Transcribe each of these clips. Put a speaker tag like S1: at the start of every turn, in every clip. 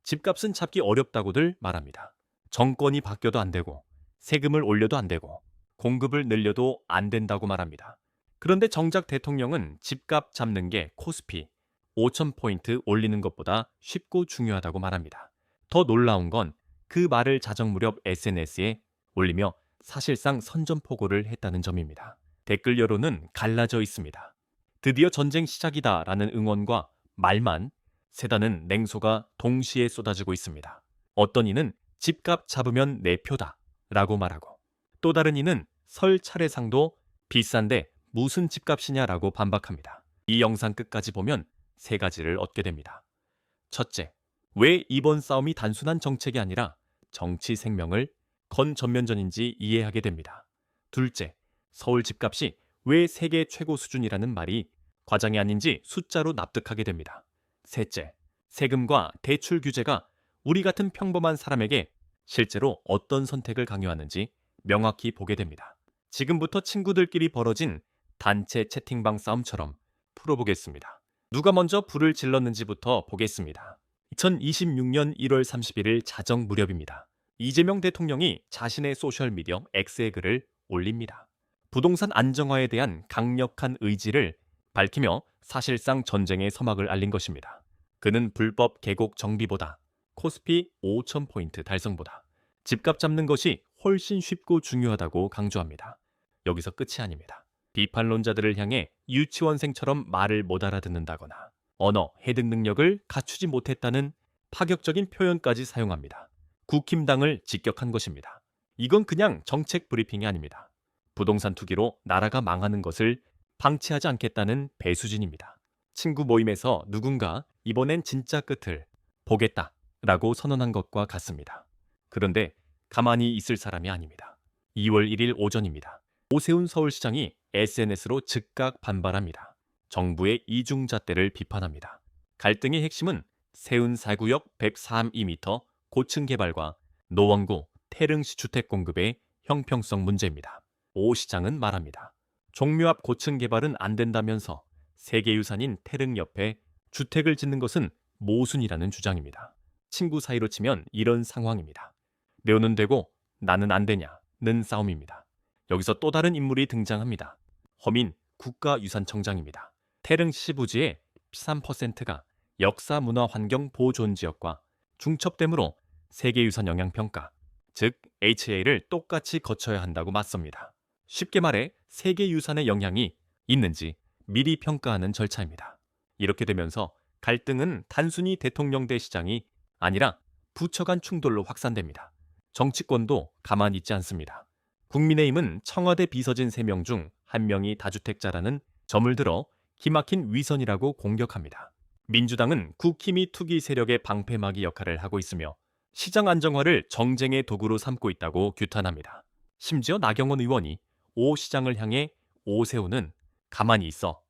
S1: 집값은 잡기 어렵다고들 말합니다. 정권이 바뀌어도 안 되고 세금을 올려도 안 되고 공급을 늘려도 안 된다고 말합니다. 그런데 정작 대통령은 집값 잡는 게 코스피 5,000포인트 올리는 것보다 쉽고 중요하다고 말합니다. 더 놀라운 건 그 말을 자정 무렵 SNS에 올리며 사실상 선전포고를 했다는 점입니다. 댓글 여론은 갈라져 있습니다. 드디어 전쟁 시작이다라는 응원과 말만 세다는 냉소가 동시에 쏟아지고 있습니다. 어떤 이는 집값 잡으면 내 표다 라고 말하고, 또 다른 이는 설 차례상도 비싼데 무슨 집값이냐라고 반박합니다. 이 영상 끝까지 보면 세 가지를 얻게 됩니다. 첫째, 왜 이번 싸움이 단순한 정책이 아니라 정치 생명을 건 전면전인지 이해하게 됩니다. 둘째, 서울 집값이 왜 세계 최고 수준이라는 말이 과장이 아닌지 숫자로 납득하게 됩니다. 셋째, 세금과 대출 규제가 우리 같은 평범한 사람에게 실제로 어떤 선택을 강요하는지 명확히 보게 됩니다. 지금부터 친구들끼리 벌어진 단체 채팅방 싸움처럼 풀어보겠습니다. 누가 먼저 불을 질렀는지부터 보겠습니다. 2026년 1월 31일 자정 무렵입니다. 이재명 대통령이 자신의 소셜미디어 X의 글을 올립니다. 부동산 안정화에 대한 강력한 의지를 밝히며 사실상 전쟁의 서막을 알린 것입니다. 그는 불법 계곡 정비보다 코스피 5,000포인트 달성보다 집값 잡는 것이 훨씬 쉽고 중요하다고 강조합니다. 여기서 끝이 아닙니다. 비판론자들을 향해 유치원생처럼 말을 못 알아듣는다거나 언어 해득 능력을 갖추지 못했다는 파격적인 표현까지 사용합니다. 국힘당을 직격한 것입니다. 이건 그냥 정책 브리핑이 아닙니다. 부동산 투기로 나라가 망하는 것을 방치하지 않겠다는 배수진입니다. 친구 모임에서 누군가 이번엔 진짜 끝을 보겠다라고 선언한 것과 같습니다. 그런데 가만히 있을 사람이 아닙니다. 2월 1일 오전입니다. 오세훈 서울시장이 SNS로 즉각 반발합니다. 정부의 이중잣대를 비판합니다. 갈등의 핵심은 세운 4구역 132m 고층 개발과 노원구 태릉시 주택 공급의 형평성 문제입니다. 오 시장은 말합니다. 종묘 앞 고층 개발은 안 된다면서 세계유산인 태릉 옆에 주택을 짓는 것은 모순이라는 주장입니다. 친구 사이로 치면 이런 상황입니다. 내오는 되고 나는 안 되냐는 싸움입니다. 여기서 또 다른 인물이 등장합니다. 허민 국가유산청장입니다. 태릉시 부지의 13%가 역사문화환경보존지역과 중첩되므로 세계유산 영향평가, 즉 HA를 똑같이 거쳐야 한다고 맞섭니다. 쉽게 말해 세계유산의 영향이 있는지 미리 평가하는 절차입니다. 이렇게 되면서 갈등은 단순히 대통령 대 시장이 아니라 부처 간 충돌로 확산됩니다. 정치권도 가만히 있지 않습니다. 국민의힘은 청와대 비서진 3명 중 1명이 다주택자라는 점을 들어 기막힌 위선이라고 공격합니다. 민주당은 국힘이 투기 세력의 방패막이 역할을 하고 있으며 시장 안정화를 정쟁의 도구로 삼고 있다고 규탄합니다. 심지어 나경원 의원이 오 시장을 향해 오세훈은 가만히 있어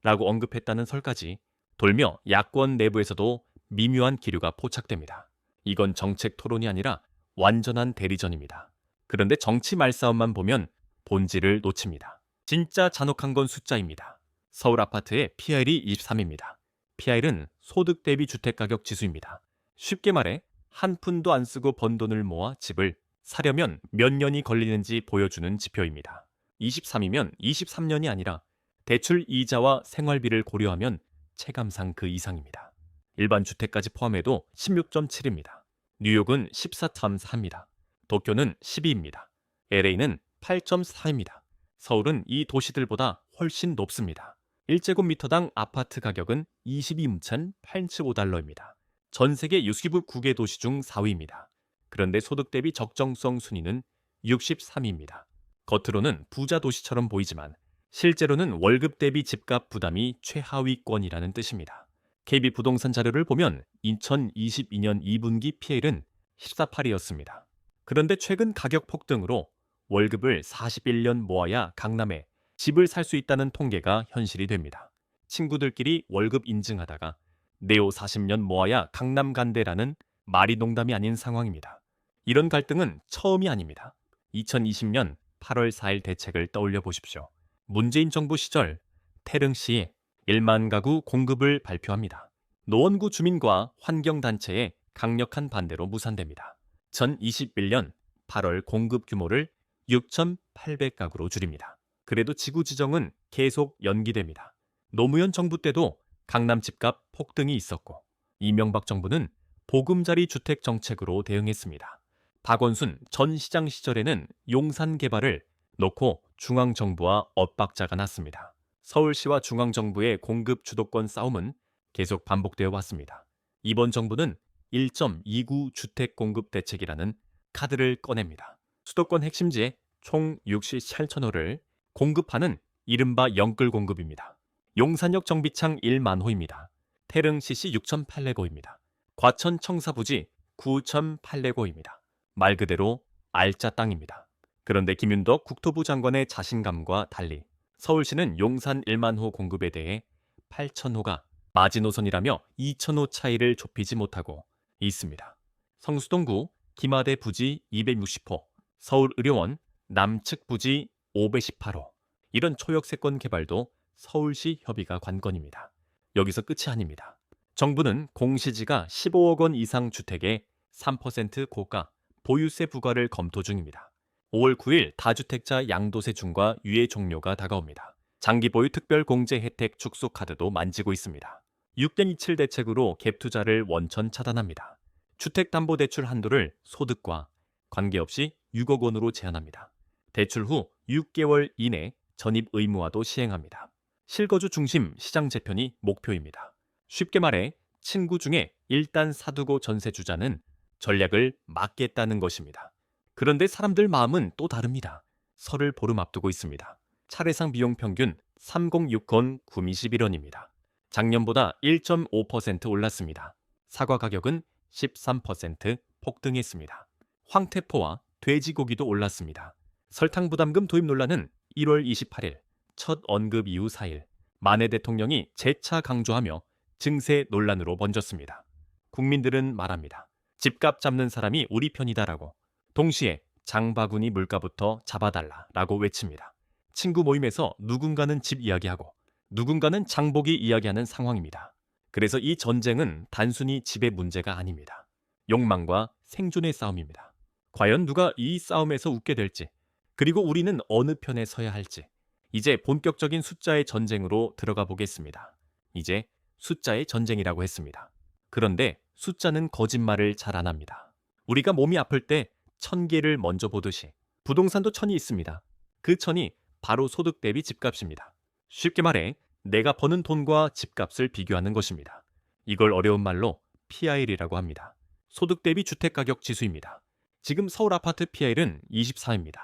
S1: 라고 언급했다는 설까지 돌며 야권 내부에서도 미묘한 기류가 포착됩니다. 이건 정책 토론이 아니라 완전한 대리전입니다. 그런데 정치 말싸움만 보면 본질을 놓칩니다. 진짜 잔혹한 건 숫자입니다. 서울 아파트의 PR이 23입니다. PR은 소득 대비 주택가격 지수입니다. 쉽게 말해 한 푼도 안 쓰고 번 돈을 모아 집을 사려면 몇 년이 걸리는지 보여주는 지표입니다. 23이면 23년이 아니라 대출 이자와 생활비를 고려하면 체감상 그 이상입니다. 일반 주택까지 포함해도 16.7입니다. 뉴욕은 14.4입니다. 도쿄는 12입니다. LA는 8.4입니다. 서울은 이 도시들보다 훨씬 높습니다. 1제곱미터당 아파트 가격은 22.85달러입니다. 전 세계 69개 도시 중 4위입니다. 그런데 소득 대비 적정성 순위는 63위입니다. 겉으로는 부자 도시처럼 보이지만 실제로는 월급 대비 집값 부담이 최하위권이라는 뜻입니다. KB부동산 자료를 보면 2022년 2분기 PL은 14.8이었습니다. 그런데 최근 가격 폭등으로 월급을 41년 모아야 강남에 집을 살 수 있다는 통계가 현실이 됩니다. 친구들끼리 월급 인증하다가 네오 40년 모아야 강남 간대라는 말이 농담이 아닌 상황입니다. 이런 갈등은 처음이 아닙니다. 2020년 8월 4일 대책을 떠올려 보십시오. 문재인 정부 시절 태릉시에 1만 가구 공급을 발표합니다. 노원구 주민과 환경단체의 강력한 반대로 무산됩니다. 2021년 8월 공급 규모를 6,800가구로 줄입니다. 그래도 지구 지정은 계속 연기됩니다. 노무현 정부 때도 강남 집값 폭등이 있었고 이명박 정부는 보금자리 주택 정책으로 대응했습니다. 박원순 전 시장 시절에는 용산 개발을 놓고 중앙정부와 엇박자가 났습니다. 서울시와 중앙정부의 공급 주도권 싸움은 계속 반복되어 왔습니다. 이번 정부는 1.29 주택 공급 대책이라는 카드를 꺼냅니다. 수도권 핵심지에 총 67,000호를 공급하는 이른바 영끌 공급입니다. 용산역 정비창 1만 호입니다. 태릉 CC 6,800호입니다. 과천 청사부지 9,800호입니다. 말 그대로 알짜 땅입니다. 그런데 김윤덕 국토부 장관의 자신감과 달리 서울시는 용산 1만 호 공급에 대해 8,000호가 마지노선이라며 2,000호 차이를 좁히지 못하고 있습니다. 성수동구 김하대 부지 260호, 서울의료원 남측 부지 518호, 이런 초역세권 개발도 서울시 협의가 관건입니다. 여기서 끝이 아닙니다. 정부는 공시지가 15억 원 이상 주택에 3% 고가 보유세 부과를 검토 중입니다. 5월 9일 다주택자 양도세 중과 유예 종료가 다가옵니다. 장기 보유 특별 공제 혜택 축소 카드도 만지고 있습니다. 6.27 대책으로 갭 투자를 원천 차단합니다. 주택담보대출 한도를 소득과 관계없이 6억 원으로 제한합니다. 대출 후 6개월 이내 전입 의무화도 시행합니다. 실거주 중심 시장 재편이 목표입니다. 쉽게 말해 친구 중에 일단 사두고 전세주자는 전략을 막겠다는 것입니다. 그런데 사람들 마음은 또 다릅니다. 설을 보름 앞두고 있습니다. 차례상 비용 평균 3060 구미시비런입니다. 작년보다 1.5% 올랐습니다. 사과 가격은 13% 폭등했습니다. 황태포와 돼지고기도 올랐습니다. 설탕 부담금 도입 논란은 1월 28일 첫 언급 이후 4일 만해 대통령이 재차 강조하며 증세 논란으로 번졌습니다. 국민들은 말합니다. 집값 잡는 사람이 우리 편이다라고. 동시에 장바구니 물가부터 잡아달라라고 외칩니다. 친구 모임에서 누군가는 집 이야기하고 누군가는 장보기 이야기하는 상황입니다. 그래서 이 전쟁은 단순히 집의 문제가 아닙니다. 욕망과 생존의 싸움입니다. 과연 누가 이 싸움에서 웃게 될지, 그리고 우리는 어느 편에 서야 할지, 이제 본격적인 숫자의 전쟁으로 들어가 보겠습니다. 이제 숫자의 전쟁이라고 했습니다. 그런데 숫자는 거짓말을 잘 안 합니다. 우리가 몸이 아플 때 1,000개를 먼저 보듯이 부동산도 1,000이 있습니다. 그 1,000이 바로 소득 대비 집값입니다. 쉽게 말해 내가 버는 돈과 집값을 비교하는 것입니다. 이걸 어려운 말로 PIR이라고 합니다. 소득 대비 주택가격 지수입니다. 지금 서울 아파트 PIR은 24입니다.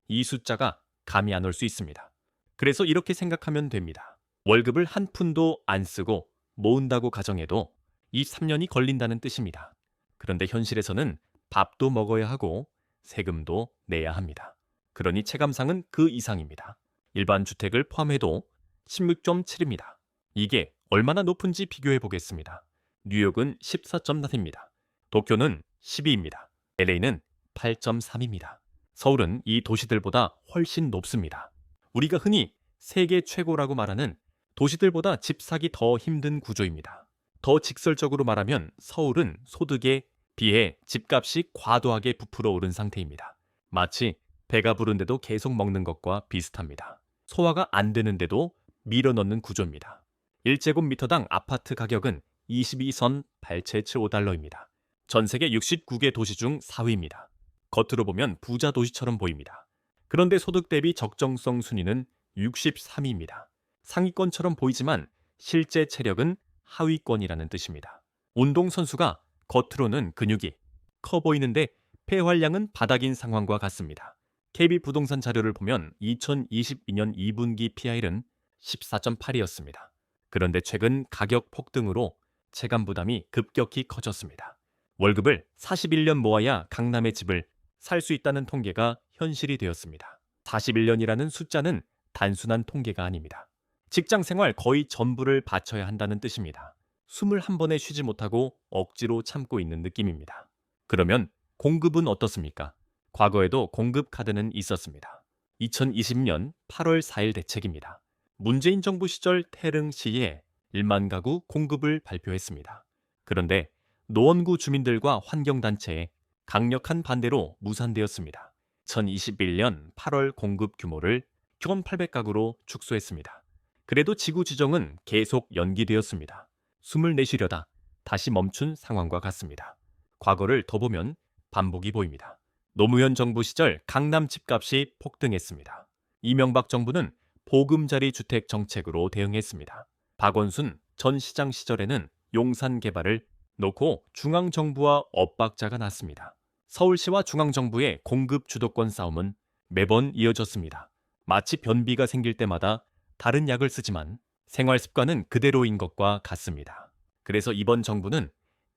S1: 이 숫자가 감이 안 올 수 있습니다. 그래서 이렇게 생각하면 됩니다. 월급을 한 푼도 안 쓰고 모은다고 가정해도 23년이 걸린다는 뜻입니다. 그런데 현실에서는 밥도 먹어야 하고 세금도 내야 합니다. 그러니 체감상은 그 이상입니다. 일반 주택을 포함해도 16.7입니다. 이게 얼마나 높은지 비교해 보겠습니다. 뉴욕은 14.4입니다. 도쿄는 12입니다. LA는 8.3입니다. 서울은 이 도시들보다 훨씬 높습니다. 우리가 흔히 세계 최고라고 말하는 도시들보다 집 사기 더 힘든 구조입니다. 더 직설적으로 말하면 서울은 소득에 비해 집값이 과도하게 부풀어 오른 상태입니다. 마치 배가 부른데도 계속 먹는 것과 비슷합니다. 소화가 안 되는데도 밀어넣는 구조입니다. 1제곱미터당 아파트 가격은 22선 8775달러입니다. 전 세계 69개 도시 중 4위입니다. 겉으로 보면 부자 도시처럼 보입니다. 그런데 소득 대비 적정성 순위는 63위입니다. 상위권처럼 보이지만 실제 체력은 하위권이라는 뜻입니다. 운동선수가 겉으로는 근육이 커 보이는데 폐활량은 바닥인 상황과 같습니다. KB부동산 자료를 보면 2022년 2분기 PIR은 14.8이었습니다. 그런데 최근 가격 폭등으로 체감 부담이 급격히 커졌습니다. 월급을 41년 모아야 강남의 집을 살 수 있다는 통계가 현실이 되었습니다. 41년이라는 숫자는 단순한 통계가 아닙니다. 직장 생활 거의 전부를 바쳐야 한다는 뜻입니다. 숨을 한 번에 쉬지 못하고 억지로 참고 있는 느낌입니다. 그러면 공급은 어떻습니까? 과거에도 공급 카드는 있었습니다. 2020년 8월 4일 대책입니다. 문재인 정부 시절 태릉시에 1만 가구 공급을 발표했습니다. 그런데 노원구 주민들과 환경단체의 강력한 반대로 무산되었습니다. 2021년 8월 공급 규모를 1,800가구로 축소했습니다. 그래도 지구 지정은 계속 연기되었습니다. 숨을 내쉬려다 다시 멈춘 상황과 같습니다. 과거를 더 보면 반복이 보입니다. 노무현 정부 시절 강남 집값이 폭등했습니다. 이명박 정부는 보금자리 주택 정책으로 대응했습니다. 박원순 전 시장 시절에는 용산 개발을 놓고 중앙정부와 엇박자가 났습니다. 서울시와 중앙정부의 공급 주도권 싸움은 매번 이어졌습니다. 마치 변비가 생길 때마다 다른 약을 쓰지만 생활 습관은 그대로인 것과 같습니다. 그래서 이번 정부는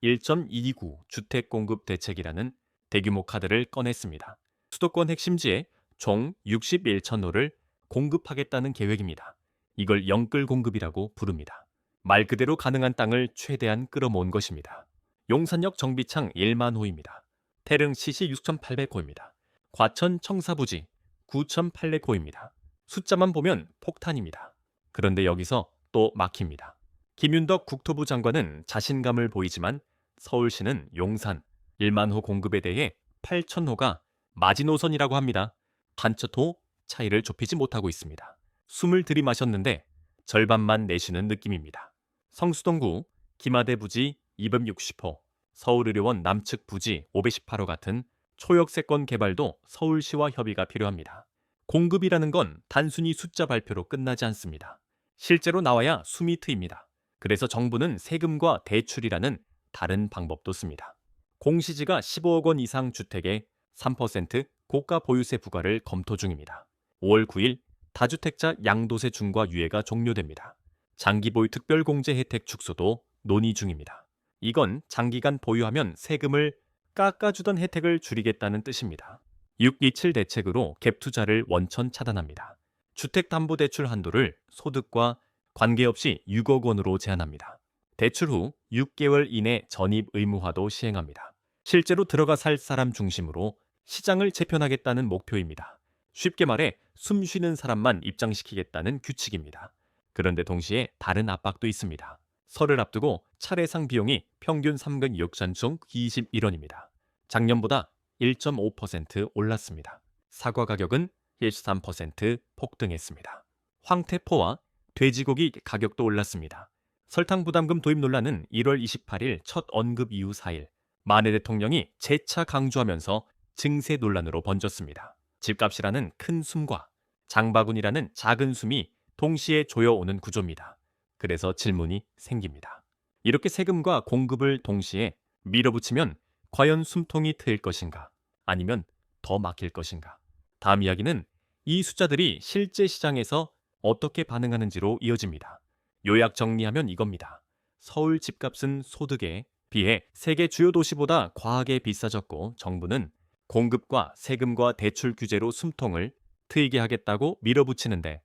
S1: 1.229 주택 공급 대책이라는 대규모 카드를 꺼냈습니다. 수도권 핵심지에 총 61천 호를 공급하겠다는 계획입니다. 이걸 영끌 공급이라고 부릅니다. 말 그대로 가능한 땅을 최대한 끌어모은 것입니다. 용산역 정비창 1만 호입니다. 태릉 시시 6,800호입니다. 과천 청사부지 9,800호입니다. 숫자만 보면 폭탄입니다. 그런데 여기서 또 막힙니다. 김윤덕 국토부 장관은 자신감을 보이지만 서울시는 용산 1만 호 공급에 대해 8,000호가 마지노선이라고 합니다. 한껏도 차이를 좁히지 못하고 있습니다. 숨을 들이마셨는데 절반만 내쉬는 느낌입니다. 성수동구 김하대 부지 260호, 서울의료원 남측 부지 518호 같은 초역세권 개발도 서울시와 협의가 필요합니다. 공급이라는 건 단순히 숫자 발표로 끝나지 않습니다. 실제로 나와야 숨이 트입니다. 그래서 정부는 세금과 대출이라는 다른 방법도 씁니다. 공시지가 15억 원 이상 주택에 3% 고가 보유세 부과를 검토 중입니다. 5월 9일 다주택자 양도세 중과 유예가 종료됩니다. 장기 보유 특별공제 혜택 축소도 논의 중입니다. 이건 장기간 보유하면 세금을 깎아주던 혜택을 줄이겠다는 뜻입니다. 627 대책으로 갭 투자를 원천 차단합니다. 주택담보대출 한도를 소득과 관계없이 6억 원으로 제한합니다. 대출 후 6개월 이내 전입 의무화도 시행합니다. 실제로 들어가 살 사람 중심으로 시장을 재편하겠다는 목표입니다. 쉽게 말해 숨 쉬는 사람만 입장시키겠다는 규칙입니다. 그런데 동시에 다른 압박도 있습니다. 설을 앞두고 차례상 비용이 평균 3급 6전 중 21원입니다. 작년보다 1.5% 올랐습니다. 사과 가격은 13% 폭등했습니다. 황태포와 돼지고기 가격도 올랐습니다. 설탕 부담금 도입 논란은 1월 28일 첫 언급 이후 4일 만해 대통령이 재차 강조하면서 증세 논란으로 번졌습니다. 집값이라는 큰 숨과 장바구니라는 작은 숨이 동시에 조여오는 구조입니다. 그래서 질문이 생깁니다. 이렇게 세금과 공급을 동시에 밀어붙이면 과연 숨통이 트일 것인가? 아니면 더 막힐 것인가? 다음 이야기는 이 숫자들이 실제 시장에서 어떻게 반응하는지로 이어집니다. 요약 정리하면 이겁니다. 서울 집값은 소득에 비해 세계 주요 도시보다 과하게 비싸졌고 정부는 공급과 세금과 대출 규제로 숨통을 트이게 하겠다고 밀어붙이는데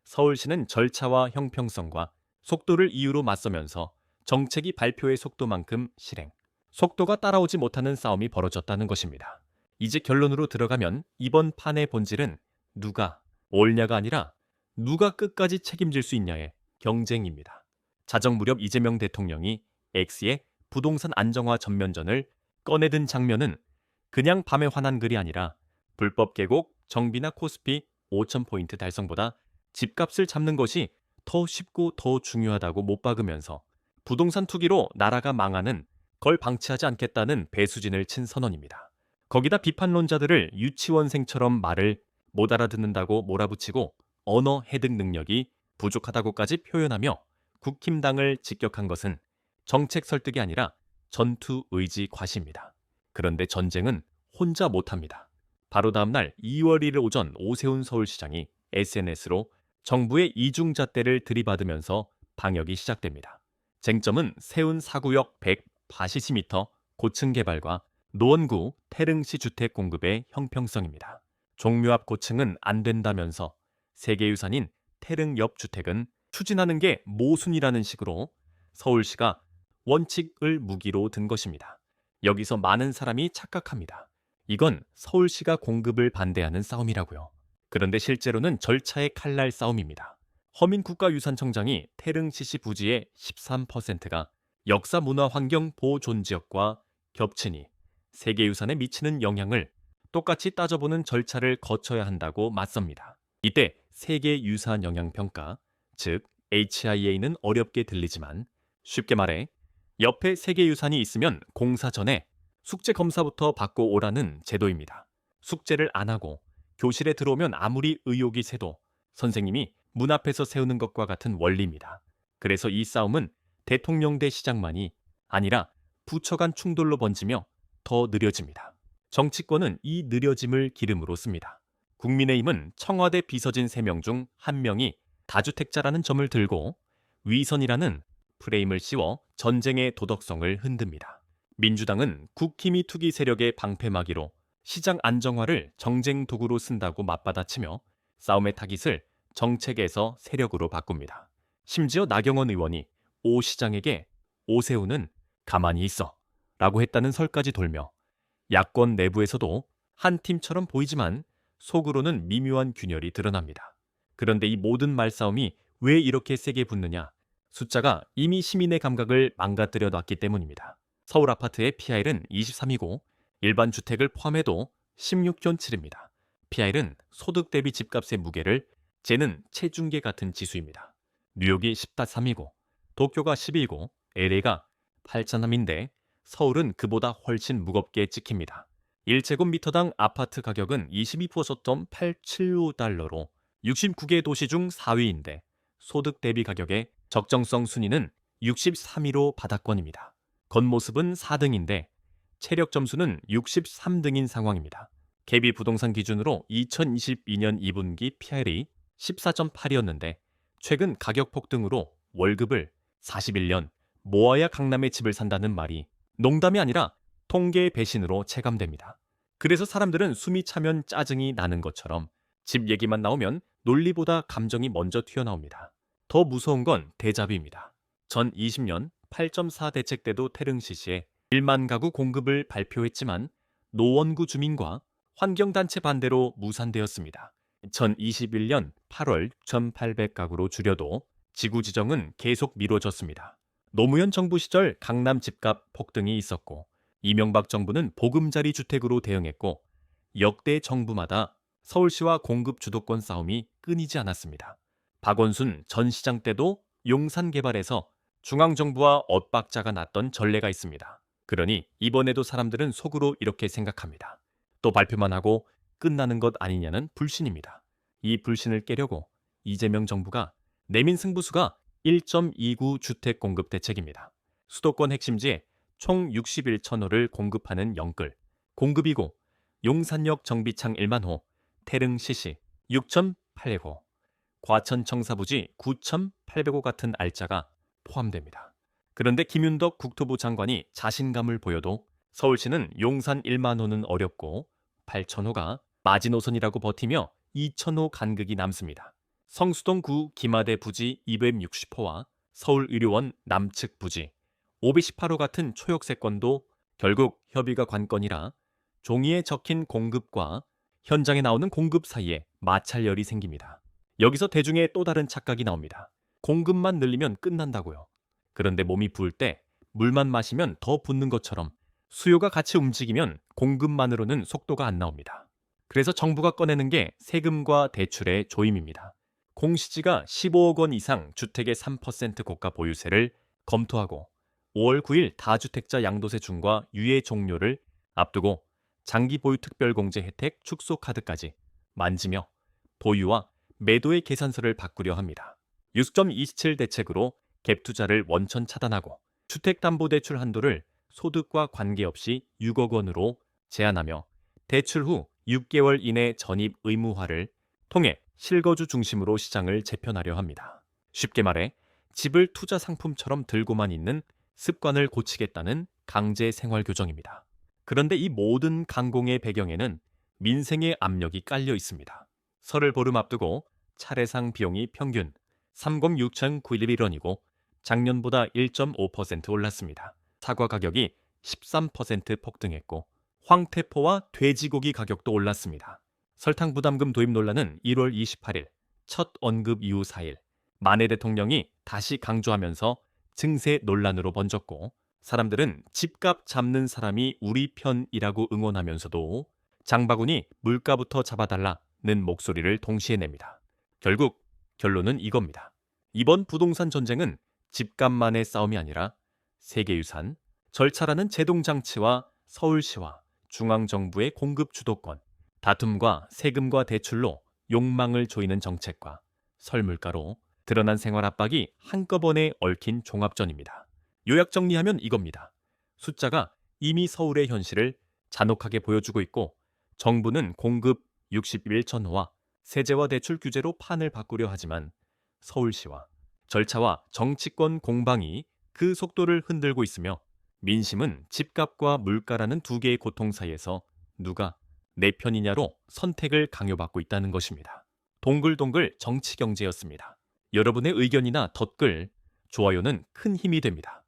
S1: 서울시는 절차와 형평성과 속도를 이유로 맞서면서 정책이 발표의 속도만큼 실행, 속도가 따라오지 못하는 싸움이 벌어졌다는 것입니다. 이제 결론으로 들어가면 이번 판의 본질은 누가 옳냐가 아니라 누가 끝까지 책임질 수 있냐의 경쟁입니다. 자정 무렵 이재명 대통령이 X의 부동산 안정화 전면전을 꺼내든 장면은 그냥 밤에 화난 글이 아니라 불법 계곡, 정비나 코스피 5,000포인트 달성보다 집값을 잡는 것이 더 쉽고 더 중요하다고 못 박으면서 부동산 투기로 나라가 망하는 걸 방치하지 않겠다는 배수진을 친 선언입니다. 거기다 비판론자들을 유치원생처럼 말을 못 알아듣는다고 몰아붙이고 언어 해득 능력이 부족하다고까지 표현하며 국힘당을 직격한 것은 정책 설득이 아니라 전투 의지 과시입니다. 그런데 전쟁은 혼자 못합니다. 바로 다음 날 2월 1일 오전 오세훈 서울시장이 SNS로 정부의 이중잣대를 들이받으면서 방역이 시작됩니다. 쟁점은 세운 4구역 180m 고층 개발과 노원구 태릉시 주택 공급의 형평성입니다. 종묘 앞 고층은 안 된다면서 세계유산인 태릉 옆 주택은 추진하는 게 모순이라는 식으로 서울시가 원칙을 무기로 든 것입니다. 여기서 많은 사람이 착각합니다. 이건 서울시가 공급을 반대하는 싸움이라고요. 그런데 실제로는 절차의 칼날 싸움입니다. 허민 국가유산청장이 태릉 시시 부지의 13%가 역사 문화 환경 보존 지역과 겹치니 세계유산에 미치는 영향을 똑같이 따져보는 절차를 거쳐야 한다고 맞섭니다. 이때 세계유산 영향평가, 즉 HIA는 어렵게 들리지만 쉽게 말해 옆에 세계유산이 있으면 공사 전에 숙제 검사부터 받고 오라는 제도입니다. 숙제를 안 하고 교실에 들어오면 아무리 의욕이 새도 선생님이 문 앞에서 세우는 것과 같은 원리입니다. 그래서 이 싸움은 대통령 대 시장만이 아니라 부처 간 충돌로 번지며 더 느려집니다. 정치권은 이 느려짐을 기름으로 씁니다. 국민의힘은 청와대 비서진 3명 중 1명이 다주택자라는 점을 들고 위선이라는 프레임을 씌워 전쟁의 도덕성을 흔듭니다. 민주당은 국힘이 투기 세력의 방패막이로 시장 안정화를 정쟁 도구로 쓴다고 맞받아치며 싸움의 타깃을 정책에서 세력으로 바꿉니다. 심지어 나경원 의원이 오 시장에게 오세훈은 가만히 있어 라고 했다는 설까지 돌며 야권 내부에서도 한 팀처럼 보이지만 속으로는 미묘한 균열이 드러납니다. 그런데 이 모든 말싸움이 왜 이렇게 세게 붙느냐? 숫자가 이미 시민의 감각을 망가뜨려 놨기 때문입니다. 서울 아파트의 PR은 23이고 일반 주택을 포함해도 16.7입니다. PR은 소득 대비 집값의 무게를 재는 체중계 같은 지수입니다. 뉴욕이 10.3이고 도쿄가 12이고 LA가 8.3인데 서울은 그보다 훨씬 무겁게 찍힙니다. 1제곱미터당 아파트 가격은 22%.875달러로 69개 도시 중 4위인데 소득 대비 가격의 적정성 순위는 63위로 바닥권입니다. 겉모습은 4등인데 체력 점수는 63등인 상황입니다. KB 부동산 기준으로 2022년 2분기 PR이 14.8이었는데 최근 가격 폭등으로 월급을 41년 모아야 강남에 집을 산다는 말이 농담이 아니라 통계의 배신으로 체감됩니다. 그래서 사람들은 숨이 차면 짜증이 나는 것처럼 집 얘기만 나오면 논리보다 감정이 먼저 튀어나옵니다. 더 무서운 건 데자뷰입니다. 전 20년 8.4 대책 때도 태릉시시에 1만 가구 공급을 발표했지만 노원구 주민과 환경단체 반대로 무산되었습니다. 2021년 8월 1,800가구로 줄여도 지구 지정은 계속 미뤄졌습니다. 노무현 정부 시절 강남 집값 폭등이 있었고 이명박 정부는 보금자리 주택으로 대응했고 역대 정부마다 서울시와 공급 주도권 싸움이 끊이지 않았습니다. 박원순 전 시장 때도 용산 개발에서 중앙정부와 엇박자가 났던 전례가 있습니다. 그러니 이번에도 사람들은 속으로 이렇게 생각합니다. 또 발표만 하고 끝나는 것 아니냐는 불신입니다. 이 불신을 깨려고 이재명 정부가 내민 승부수가 1.29 주택 공급 대책입니다. 수도권 핵심지에 총 61,000호를 공급하는 영끌, 공급이고 용산역 정비창 1만 호, 태릉시시 6,800호, 과천 청사부지 9,800호 같은 알짜가 포함됩니다. 그런데 김윤덕 국토부 장관이 자신감을 보여도 서울시는 용산 1만 호는 어렵고 8,000호가 마지노선이라고 버티며 2,000호 간극이 남습니다. 성수동 구 김하대 부지 260호와 서울의료원 남측 부지 518호 같은 초역세권도 결국 협의가 관건이라 종이에 적힌 공급과 현장에 나오는 공급 사이에 마찰열이 생깁니다. 여기서 대중의 또 다른 착각이 나옵니다. 공급만 늘리면 끝난다고요. 그런데 몸이 부을 때 물만 마시면 더 붓는 것처럼 수요가 같이 움직이면 공급만으로는 속도가 안 나옵니다. 그래서 정부가 꺼내는 게 세금과 대출의 조임입니다. 공시지가 15억 원 이상 주택의 3% 고가 보유세를 검토하고 5월 9일 다주택자 양도세 중과 유예 종료를 앞두고 장기 보유 특별공제 혜택 축소 카드까지 만지며 보유와 매도의 계산서를 바꾸려 합니다. 6.27 대책으로 갭 투자를 원천 차단하고 주택담보대출 한도를 소득과 관계없이 6억 원으로 제한하며 대출 후 6개월 이내 전입 의무화를 통해 실거주 중심으로 시장을 재편하려 합니다. 쉽게 말해 집을 투자 상품처럼 들고만 있는 습관을 고치겠다는 강제 생활 교정입니다. 그런데 이 모든 강공의 배경에는 민생의 압력이 깔려 있습니다. 설을 보름 앞두고 차례상 비용이 평균 306,911원이고 작년보다 1.5% 올랐습니다. 사과 가격이 13% 폭등했고 황태포와 돼지고기 가격도 올랐습니다. 설탕 부담금 도입 논란은 1월 28일 첫 언급 이후 4일 만해 대통령이 다시 강조하면서 증세 논란으로 번졌고 사람들은 집값 잡는 사람이 우리 편이라고 응원하면서도 장바구니 물가부터 잡아달라는 목소리를 동시에 냅니다. 결국 결론은 이겁니다. 이번 부동산 전쟁은 집값만의 싸움이 아니라 세계유산, 절차라는 제동장치와 서울시와 중앙정부의 공급 주도권, 다툼과 세금과 대출로 욕망을 조이는 정책과 설물가로 드러난 생활 압박이 한꺼번에 얽힌 종합전입니다. 요약 정리하면 이겁니다. 숫자가 이미 서울의 현실을 잔혹하게 보여주고 있고 정부는 공급 60일 전후와 세제와 대출 규제로 판을 바꾸려 하지만 서울시와 절차와 정치권 공방이 그 속도를 흔들고 있으며 민심은 집값과 물가라는 두 개의 고통 사이에서 누가 내 편이냐로 선택을 강요받고 있다는 것입니다. 동글동글 정치경제였습니다. 여러분의 의견이나 댓글, 좋아요는 큰 힘이 됩니다.